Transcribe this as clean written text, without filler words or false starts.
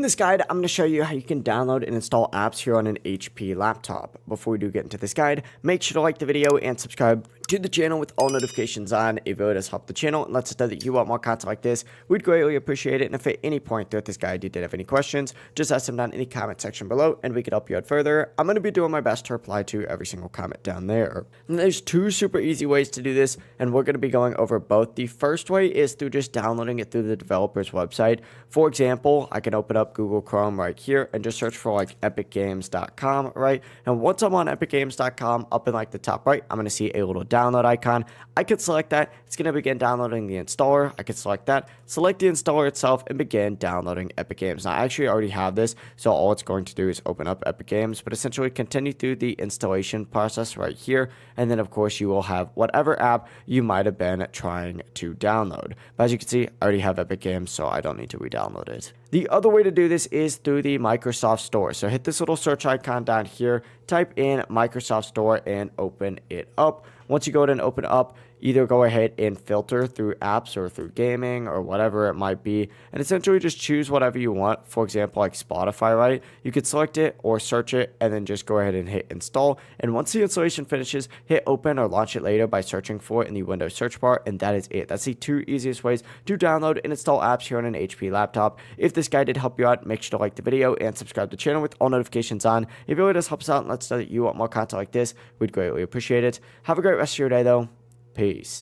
In this guide, I'm going to show you how you can download and install apps here on an HP laptop. Before we do get into this guide, make sure to like the video and subscribe to the channel with all notifications on. It really does help the channel and lets us know that you want more content like this. We'd greatly appreciate it. And if at any point throughout this guide you did have any questions, just ask them down in the comment section below and we could help you out further. I'm going to be doing my best to reply to every single comment down there. And there's two super easy ways to do this, and we're going to be going over both. The first way is through just downloading it through the developer's website. For example, I can open up Google Chrome right here and just search for like epicgames.com, right? And once I'm on epicgames.com, up in like the top right, I'm going to see a little download icon. I could select that. It's going to begin downloading the installer. I could select that, select the installer itself, and begin downloading Epic Games. Now, I actually already have this, so all it's going to do is open up Epic Games, but essentially continue through the installation process right here. And then, of course, you will have whatever app you might have been trying to download. But as you can see, I already have Epic Games, so I don't need to re-download it. The other way to do this is through the Microsoft Store. So hit this little search icon down here, type in Microsoft Store, and open it up. Once you go ahead and open it up, either go ahead and filter through apps or through gaming or whatever it might be, and essentially just choose whatever you want. For example, like Spotify, right? You could select it or search it and then just go ahead and hit install. And once the installation finishes, hit open or launch it later by searching for it in the Windows search bar, and that is it. That's the two easiest ways to download and install apps here on an HP laptop. If this guide did help you out, make sure to like the video and subscribe to the channel with all notifications on. It really does help us out and lets us know that you want more content like this. We'd greatly appreciate it. Have a great rest of your day, though. Peace.